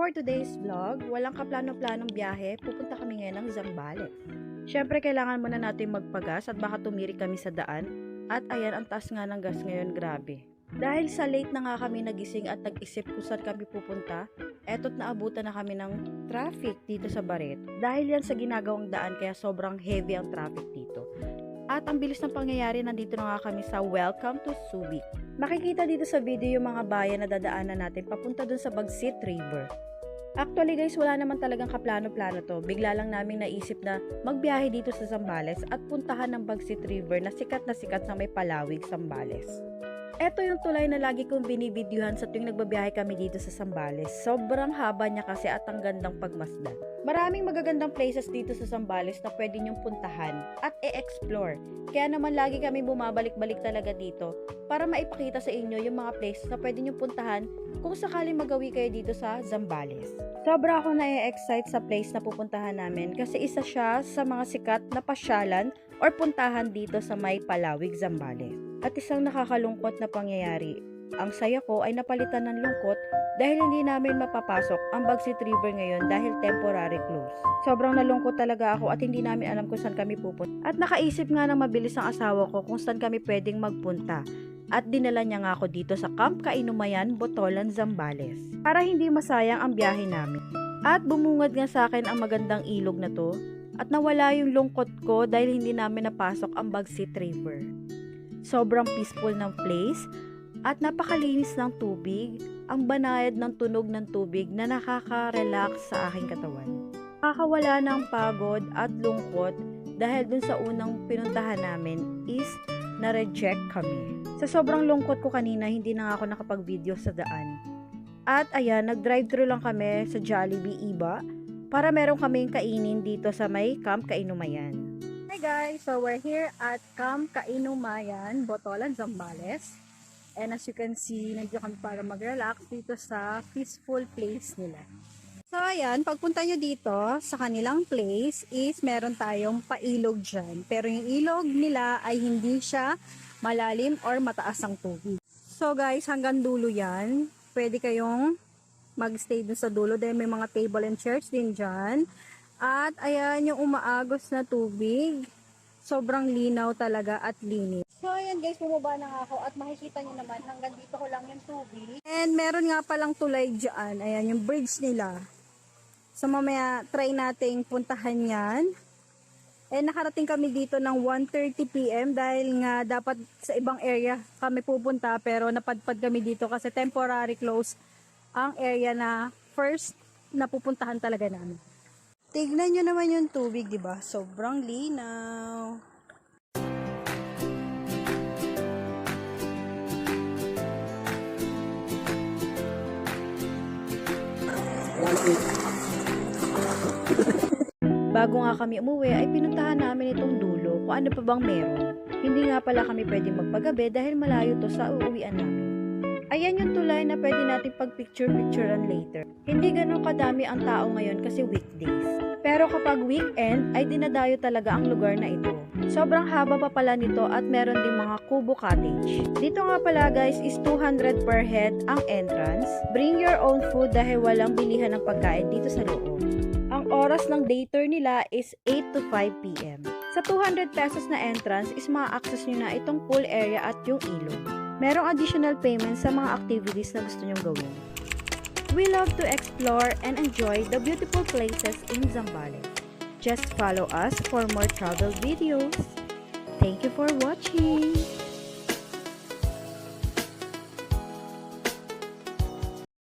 for today's vlog, walang kaplano-planong biyahe, pupunta kami ngayon ng Zambales. Syempre kailangan muna natin magpagas at baka tumirik kami sa daan. At ayan, ang taas nga ng gas ngayon, grabe. Dahil sa late na nga kami nagising at nag-isip kung saan kami pupunta, eto't naabutan na kami ng traffic dito sa Baret. Dahil yan sa ginagawang daan kaya sobrang heavy ang traffic dito. At ang bilis ng pangyayari, nandito na nga kami sa Welcome to Subic. Makikita dito sa video yung mga bayan na dadaanan natin papunta dun sa Bagsit River. Actually guys, wala naman talagang kaplano-plano to. Bigla lang namin naisip na magbiyahe dito sa Zambales at puntahan ng Bagsit River na sikat sa may Palawig, Zambales. Ito yung tulay na lagi kong binibidyuhan sa tuwing nagbabiyahe kami dito sa Zambales. Sobrang haba niya kasi at ang gandang pagmasdan. Maraming magagandang places dito sa Zambales na pwede niyong puntahan at e-explore. Kaya naman lagi kami bumabalik-balik talaga dito para maipakita sa inyo yung mga places na pwede niyong puntahan kung sakaling magawi kayo dito sa Zambales. Sobra ako na-excite sa place na pupuntahan namin kasi isa siya sa mga sikat na pasyalan or puntahan dito sa may Palawig, Zambales. At isang nakakalungkot na pangyayari, ang saya ko ay napalitan ng lungkot dahil hindi namin mapapasok ang Bagsit River ngayon dahil temporary close. Sobrang nalungkot talaga ako at hindi namin alam kung saan kami pupunta. At nakaisip nga ng mabilis ang asawa ko kung saan kami pwedeng magpunta. At dinala niya nga ako dito sa Camp Kainumayan, Botolan, Zambales. Para hindi masayang ang biyahe namin. At bumungad nga sa akin ang magandang ilog na to. At nawala yung lungkot ko dahil hindi namin napasok ang Bagsit River. Sobrang peaceful ng place at napakalinis ng tubig, ang banayad ng tunog ng tubig na nakaka-relax sa aking katawan. Nakakawala ng pagod at lungkot dahil dun sa unang pinuntahan namin is na-reject kami. Sa sobrang lungkot ko kanina, hindi na ako nakapag-video sa daan. At ayan, nag-drive-thru lang kami sa Jollibee Iba para meron kaming kainin dito sa may Camp Kainumayan. Hi guys! So we're here at Camp Kainumayan, Botolan, Zambales. And as you can see, nandiyo kami para mag-relax dito sa peaceful place nila. So ayan, pagpunta nyo dito sa kanilang place is meron tayong pailog dyan. Pero yung ilog nila ay hindi siya malalim or mataas ang tubig. So guys, hanggang dulo yan. Pwede kayong mag-stay dun sa dulo dahil may mga table and chairs din dyan. At ayan yung umaagos na tubig. Sobrang linaw talaga at linis. So ayan guys, bumaba na nga ako at makikita nyo naman hanggang dito ko lang yung tubig. And meron nga palang tulay dyan. Ayan yung bridge nila. So mamaya try nating puntahan yan. And nakarating kami dito ng 1:30 PM dahil nga dapat sa ibang area kami pupunta pero napadpad kami dito kasi temporary close ang area na first na pupuntahan talaga namin. Tignan nyo naman yung tubig, di ba? Sobrang linaw. Bago nga kami umuwi ay pinuntahan namin itong dulo kung ano pa bang meron. Hindi nga pala kami pwedeng magpagabi dahil malayo to sa uuwian namin. Ayan yung tulay na pwede natin pag-picture-picturean later. Hindi ganun kadami ang tao ngayon kasi weekdays. Pero kapag weekend ay dinadayo talaga ang lugar na ito. Sobrang haba pa pala nito at meron ding mga kubo cottage. Dito nga pala guys is 200 per head ang entrance. Bring your own food dahil walang bilihan ng pagkain dito sa loob. Ang oras ng day tour nila is 8 to 5 PM. Sa 200 pesos na entrance is ma-access nyo na itong pool area at yung ilog. Merong additional payment sa mga activities na gusto nyong gawin. We love to explore and enjoy the beautiful places in Zambales. Just follow us for more travel videos. Thank you for watching!